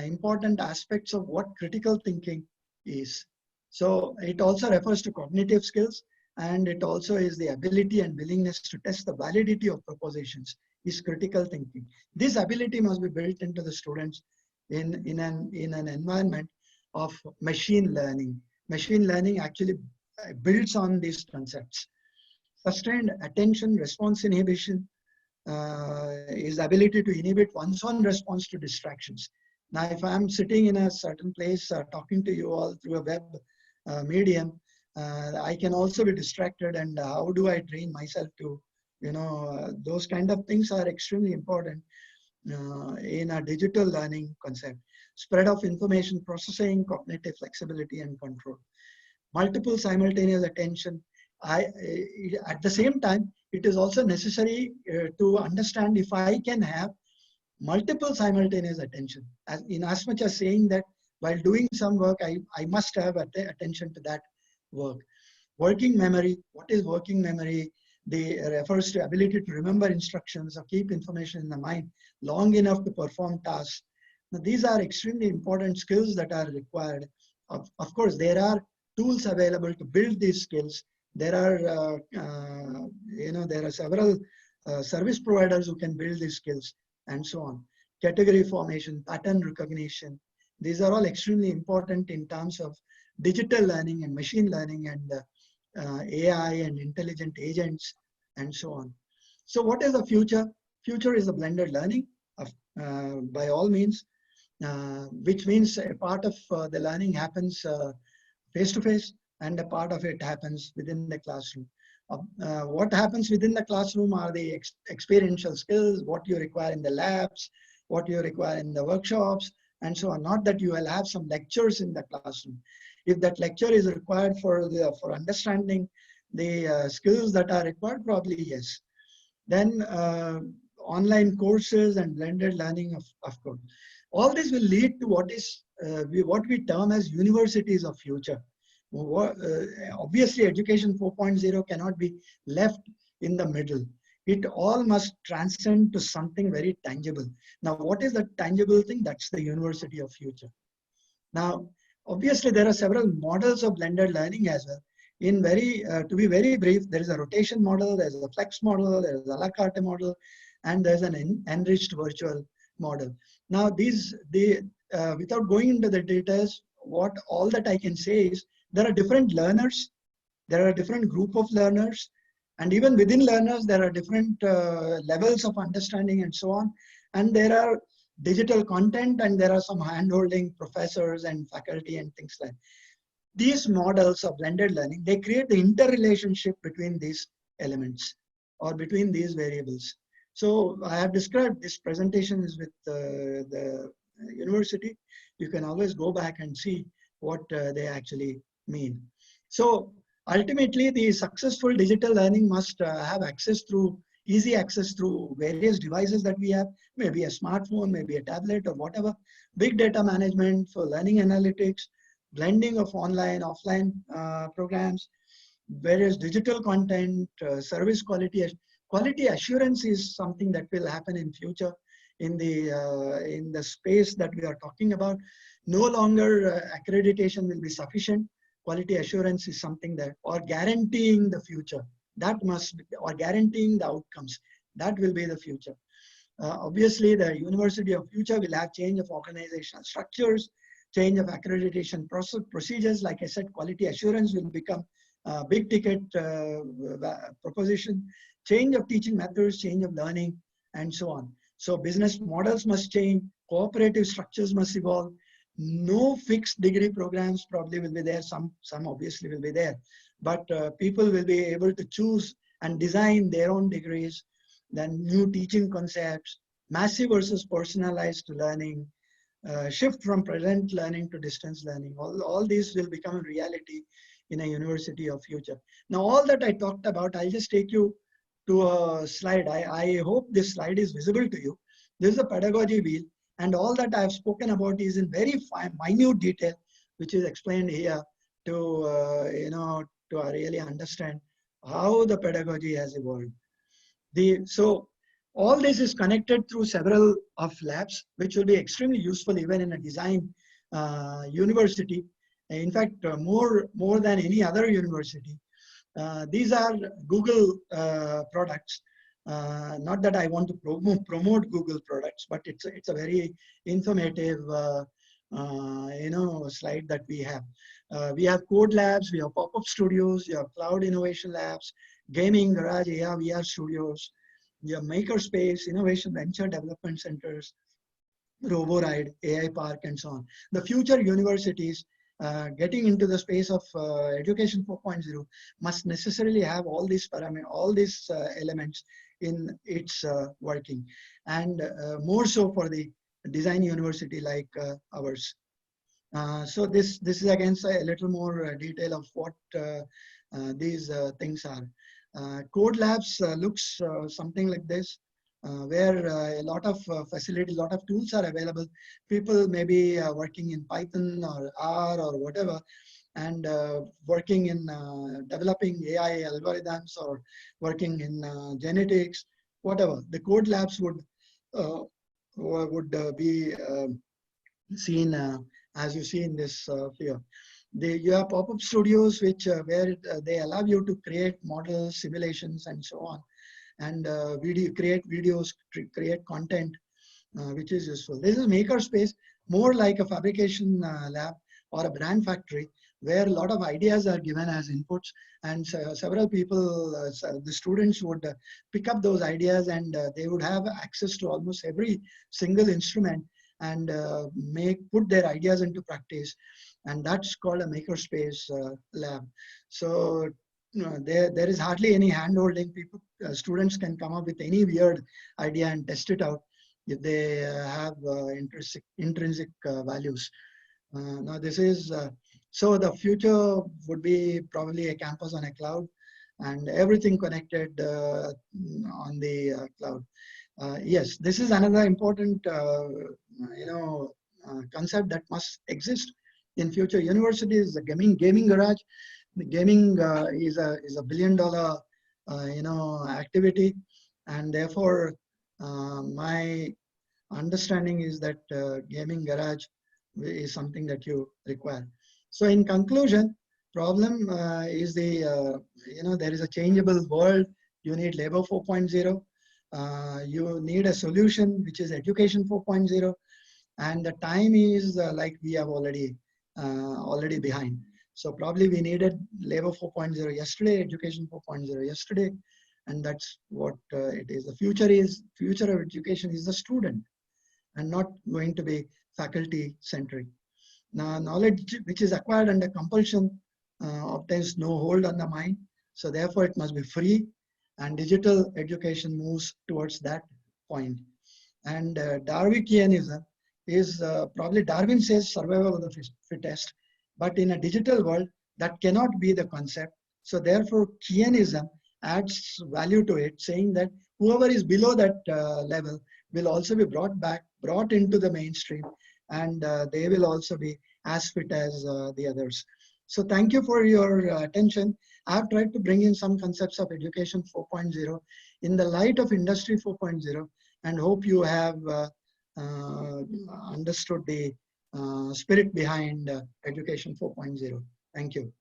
Speaker 2: important aspects of what critical thinking is. So it also refers to cognitive skills, and it also is the ability and willingness to test the validity of propositions is critical thinking. This ability must be built into the students in an environment of machine learning. Machine learning actually builds on these concepts. Sustained attention response inhibition is the ability to inhibit one's own response to distractions. Now, if I'm sitting in a certain place talking to you all through a web medium, I can also be distracted, and how do I train myself to, those kind of things are extremely important in a digital learning concept. Spread of information processing, cognitive flexibility, and control. Multiple simultaneous attention. At the same time, it is also necessary to understand if I can have multiple simultaneous attention, as much as saying that while doing some work, I must have attention to that work. Working memory. What is working memory? Refers to ability to remember instructions or keep information in the mind long enough to perform tasks. Now, these are extremely important skills that are required. Of course, there are tools available to build these skills. There are, there are several service providers who can build these skills and so on. Category formation, pattern recognition. These are all extremely important in terms of digital learning and machine learning and AI and intelligent agents and so on. So what is the future? Future is a blended learning by all means. which means a part of the learning happens face to face, and a part of it happens within the classroom. What happens within the classroom are the experiential skills, what you require in the labs, what you require in the workshops, and so on. Not that you will have some lectures in the classroom. If that lecture is required for understanding the skills that are required, probably yes. Then online courses and blended learning, of course. All this will lead to what we term as universities of future. Obviously, Education 4.0 cannot be left in the middle. It all must transcend to something very tangible. Now, what is the tangible thing? That's the university of future. Now, obviously, there are several models of blended learning as well. To be very brief, there is a rotation model, there's a flex model, there's a la carte model, and there's an enriched virtual model. Now, without going into the details, all that I can say is there are different learners, there are different group of learners, and even within learners, there are different levels of understanding and so on. And there are digital content, and there are some hand-holding professors and faculty and things like that. These models of blended learning, they create the interrelationship between these elements or between these variables. So I have described this presentation is with the university. You can always go back and see what they actually mean. So ultimately, the successful digital learning must have easy access through various devices that we have, maybe a smartphone, maybe a tablet or whatever, big data management for learning analytics, blending of online, offline programs, various digital content, service quality. Quality assurance is something that will happen in future in the space that we are talking about. No longer accreditation will be sufficient. Quality assurance is something that, or guaranteeing the future, that must be, or guaranteeing the outcomes, that will be the future. Obviously, the university of future will have change of organizational structures, change of accreditation procedures. Like I said, quality assurance will become a big ticket proposition, change of teaching methods, change of learning, and so on. So business models must change, cooperative structures must evolve. No fixed degree programs probably will be there. Some obviously will be there, but people will be able to choose and design their own degrees. Then new teaching concepts, massive versus personalized learning, shift from present learning to distance learning. All these will become a reality in a university of future. Now, all that I talked about, I'll just take you to a slide. I hope this slide is visible to you. This is a pedagogy wheel, and all that I've spoken about is in very minute detail, which is explained here to really understand how the pedagogy has evolved. So all this is connected through several of labs, which will be extremely useful even in a design university. In fact, more than any other university. These are Google products. Not that I want to promote Google products, but it's a very informative slide that we have. We have code labs, we have pop-up studios, we have cloud innovation labs, gaming garage, AR, VR studios, we have makerspace, innovation venture development centers, RoboRide, AI Park, and so on. The future universities getting into the space of Education 4.0 must necessarily have all these elements in its working, and more so for the design university like ours. So this is again a little more detail of what these things are. Code labs looks something like this, where a lot of facilities, a lot of tools are available. People may be working in Python or R or whatever, and working in developing AI algorithms or working in genetics, whatever. The code labs would be seen as you see in this here. You have pop-up studios where they allow you to create models, simulations, and so on, and create videos, create content, which is useful. This is makerspace, more like a fabrication lab or a brand factory, where a lot of ideas are given as inputs, and several people, the students would pick up those ideas, and they would have access to almost every single instrument and put their ideas into practice. And that's called a makerspace lab. So there is hardly any hand holding. People, students can come up with any weird idea and test it out if they have intrinsic values. Now this is, so the future would be probably a campus on a cloud and everything connected on the cloud. Yes, this is another important concept that must exist in future universities. The gaming garage, the gaming is a billion-dollar activity, and therefore my understanding is that gaming garage is something that you require. So in conclusion, problem is there is a changeable world. You need labor 4.0. You need a solution which is education 4.0, and the time is like we have already behind. So probably we needed labor 4.0 yesterday, education 4.0 yesterday, and that's what it is. The future of education is the student, and not going to be faculty centric. Now, knowledge which is acquired under compulsion obtains no hold on the mind. So therefore it must be free, and digital education moves towards that point. And Darwinianism is probably, Darwin says survival of the fittest, but in a digital world that cannot be the concept. So therefore Keanism adds value to it, saying that whoever is below that level will also be brought into the mainstream, and they will also be as fit as the others. So thank you for your attention. I have tried to bring in some concepts of education 4.0 in the light of industry 4.0, and hope you have understood the spirit behind education 4.0. Thank you.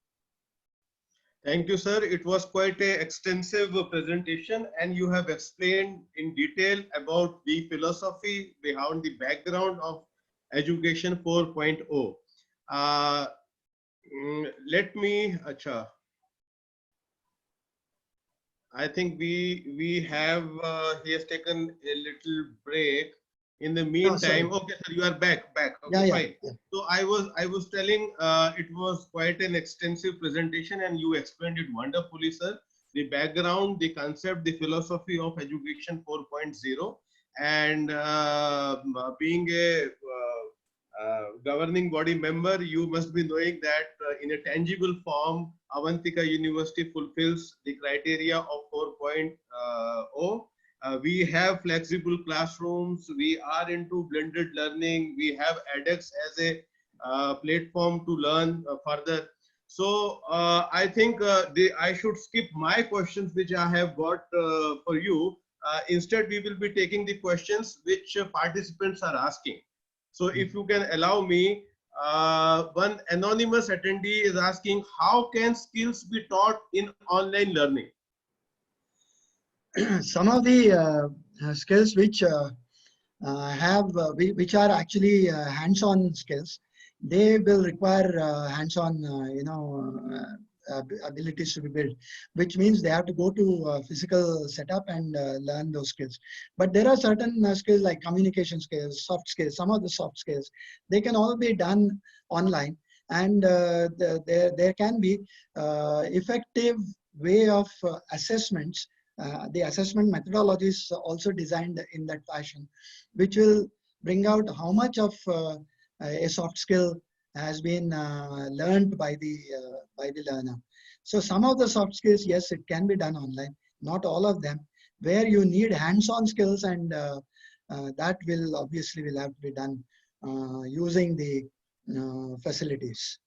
Speaker 1: Thank you, sir. It was quite an extensive presentation, and you have explained in detail about the philosophy behind the background of education 4.0. Let me, I think he has taken a little break. In the meantime, okay, sir, you are back. Okay, fine. Yeah. So I was telling, it was quite an extensive presentation, and you explained it wonderfully, sir. The background, the concept, the philosophy of education 4.0, and being a governing body member, you must be knowing that in a tangible form, Avantika University fulfills the criteria of 4.0. We have flexible classrooms. We are into blended learning. We have edX as a platform to learn further. So I think I should skip my questions which I have got for you. Instead, we will be taking the questions which participants are asking. So if you can allow me, one anonymous attendee is asking, how can skills be taught in online learning?
Speaker 2: Some of the skills which which are actually hands-on skills, they will require hands-on, abilities to be built, which means they have to go to physical setup and learn those skills. But there are certain skills like communication skills, soft skills. Some of the soft skills, they can all be done online, and there can be effective way of assessments. The assessment methodology is also designed in that fashion, which will bring out how much of a soft skill has been learned by the learner. So some of the soft skills, yes, it can be done online, not all of them. Where you need hands-on skills, and that will obviously have to be done using the facilities,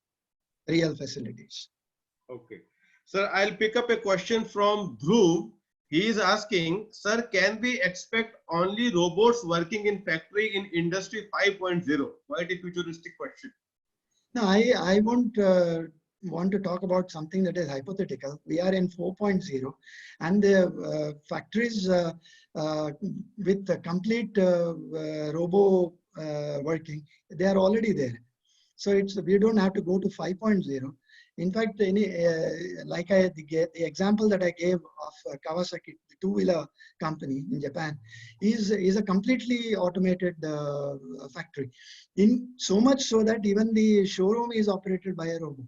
Speaker 2: real facilities.
Speaker 1: Okay. Sir, I'll pick up a question from Dhruv. He is asking, sir, can we expect only robots working in factory in industry 5.0? Quite a futuristic question.
Speaker 2: No, I won't want to talk about something that is hypothetical. We are in 4.0, and the factories with the complete robo working, they are already there. So we don't have to go to 5.0. In fact, like the example that I gave of Kawasaki, the two-wheeler company in Japan, is a completely automated factory. In so much so that even the showroom is operated by a robot.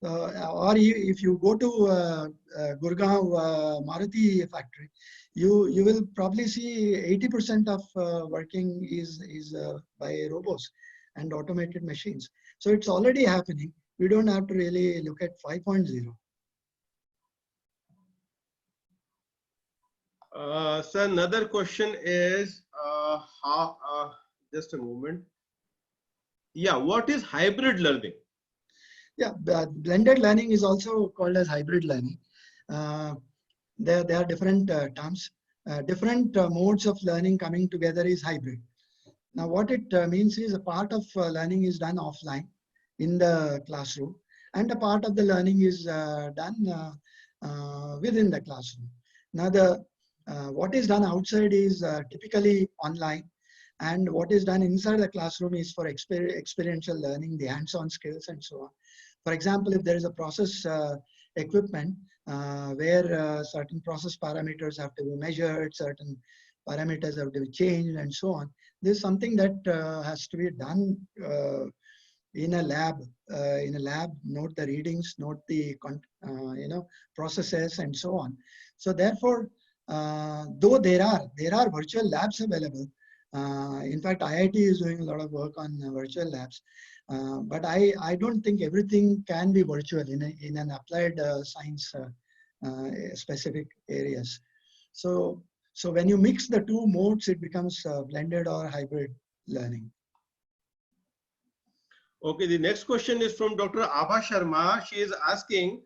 Speaker 2: Or if you go to Gurgaon Maruti factory, you will probably see 80% of working is by robots and automated machines. So it's already happening. We don't have to really look at 5.0.
Speaker 1: So another question is just a moment. Yeah, what is hybrid learning?
Speaker 2: Yeah, blended learning is also called as hybrid learning. There are different terms. Different modes of learning coming together is hybrid. Now, what it means is a part of learning is done offline in the classroom, and a part of the learning is done within the classroom. Now, what is done outside is typically online, and what is done inside the classroom is for experiential learning, the hands-on skills, and so on. For example, if there is a process equipment where certain process parameters have to be measured, certain parameters have to be changed, and so on, this is something that has to be done in a lab. Note the readings, note the processes, and so on. So therefore, though there are virtual labs available. In fact, IIT is doing a lot of work on virtual labs. But I don't think everything can be virtual in an applied science specific areas. So when you mix the two modes, it becomes blended or hybrid learning.
Speaker 1: Okay, the next question is from Dr. Abha Sharma. She is asking,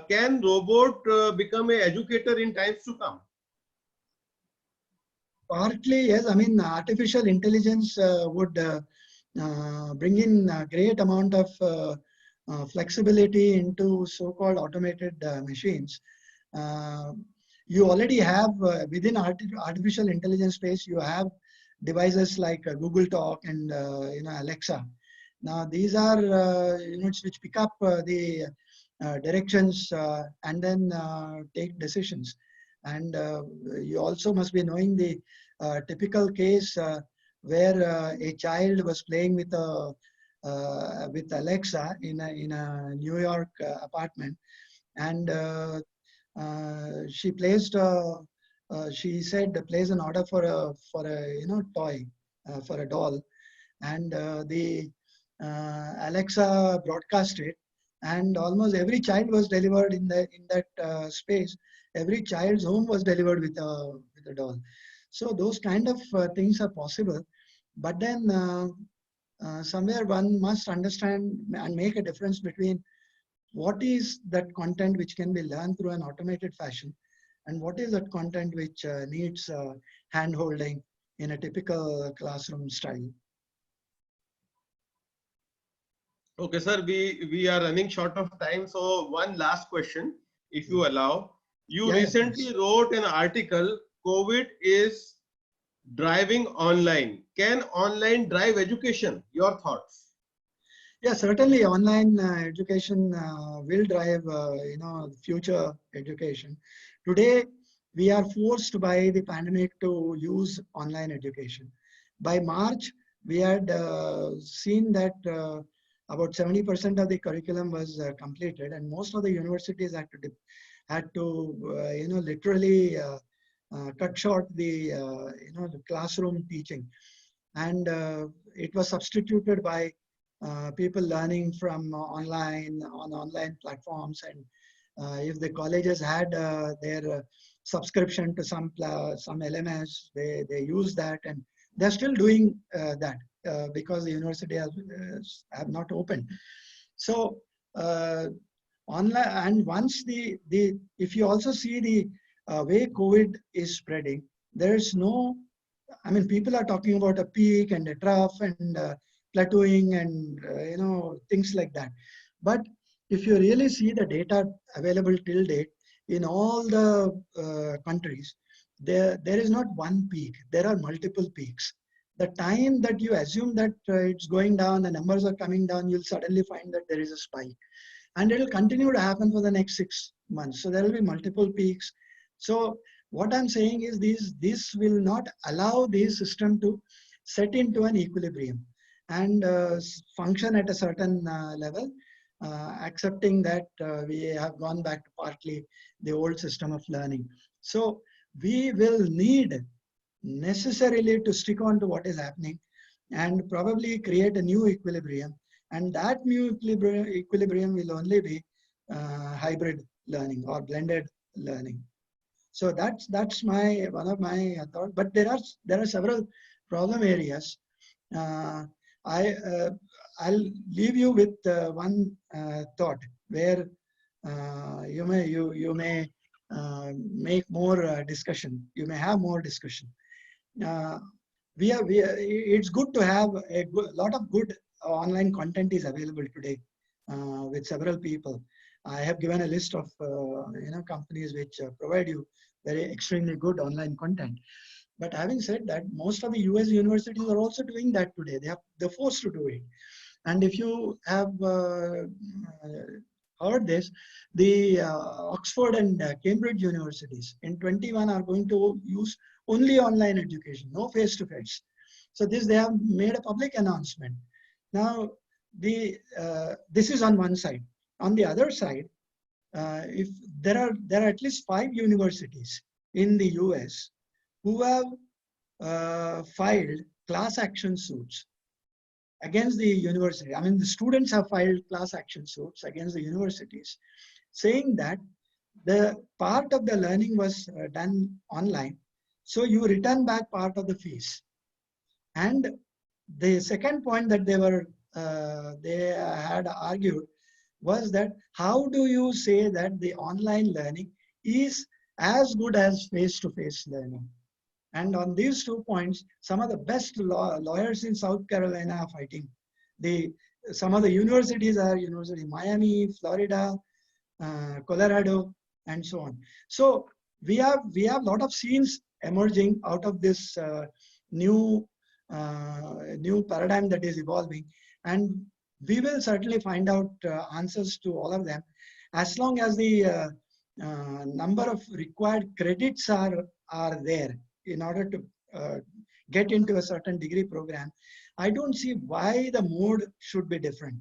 Speaker 1: can robot become an educator in times to come?
Speaker 2: Partly, yes. I mean, artificial intelligence would bring in a great amount of flexibility into so-called automated machines. You already have within artificial intelligence space, you have devices like Google Talk and Alexa. Now these are units which pick up the directions and then take decisions. And you also must be knowing the typical case where a child was playing with Alexa in a New York apartment, and she placed she said place an order for a toy for a doll, and the Alexa broadcast it, and almost every child was delivered in that space. Every child's home was delivered with a doll. So those kind of things are possible, but then somewhere one must understand and make a difference between what is that content which can be learned through an automated fashion, and what is that content which needs hand holding in a typical classroom style.
Speaker 1: Okay, sir, we are running short of time. So one last question, if you allow. You recently wrote an article, COVID is driving online. Can online drive education? Your thoughts?
Speaker 2: Yeah, certainly online education will drive future education. Today, we are forced by the pandemic to use online education. By March, we had seen that about 70% of the curriculum was completed, and most of the universities had to literally cut short the the classroom teaching, and it was substituted by people learning from online on online platforms. And if the colleges had their subscription to some LMS, they use that, and they're still doing that because the university have not opened. So online, and once if you also see the way COVID is spreading, there's no, I mean, people are talking about a peak and a trough and plateauing and things like that. But if you really see the data available till date in all the countries, there is not one peak. There are multiple peaks. The time that you assume that it's going down, the numbers are coming down, you'll suddenly find that there is a spike, and it will continue to happen for the next 6 months. So there will be multiple peaks. So what I'm saying is this will not allow the system to set into an equilibrium and function at a certain level, accepting that we have gone back to partly the old system of learning. So we will need necessarily to stick on to what is happening and probably create a new equilibrium. And that new equilibrium will only be hybrid learning or blended learning. So that's my one of my thoughts. But there are several problem areas. I'll leave you with one thought where you may make more discussion. You may have more discussion. It's good to have a lot of good online content is available today with several people. I have given a list of companies which provide you very extremely good online content. But having said that, most of the US universities are also doing that today. They're forced to do it. And if you have heard this, the Oxford and Cambridge universities in 21 are going to use only online education, no face-to-face. So they have made a public announcement. Now, this is on one side. On the other side, if there are at least 5 universities in the US who have filed class action suits against the university. I mean, the students have filed class action suits against the universities, saying that the part of the learning was done online, so you return back part of the fees. And the second point that they had argued was that how do you say that the online learning is as good as face-to-face learning? And on these 2 points, some of the best lawyers in South Carolina are fighting. Some of the universities are University of Miami, Florida, Colorado, and so on. So we have a lot of scenes emerging out of this new paradigm that is evolving, and we will certainly find out answers to all of them, as long as the number of required credits are there in order to get into a certain degree program. I don't see why the mode should be different.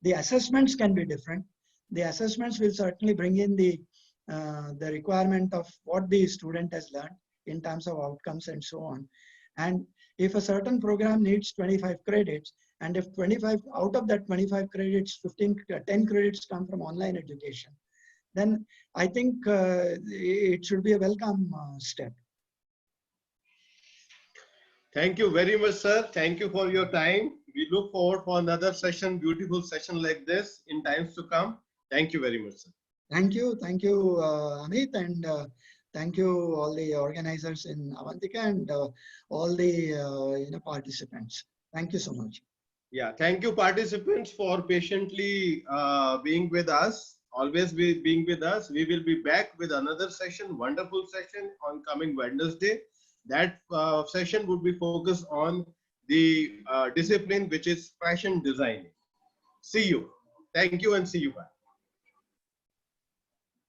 Speaker 2: The assessments can be different. The assessments will certainly bring in the requirement of what the student has learned in terms of outcomes and so on. And if a certain program needs 25 credits, and if 25 out of that 25 credits, 10 credits come from online education, then I think it should be a welcome step.
Speaker 1: Thank you very much, sir. Thank you for your time. We look forward for another session, beautiful session like this in times to come. Thank you very much, sir.
Speaker 2: Thank you, Amit, and thank you all the organizers in Avantika and all the participants. Thank you so much.
Speaker 1: Yeah, thank you participants for patiently being with us. Always being with us. We will be back with another session, wonderful session on coming Wednesday. That session would be focused on the discipline which is fashion designing. See you. Thank you and see you back.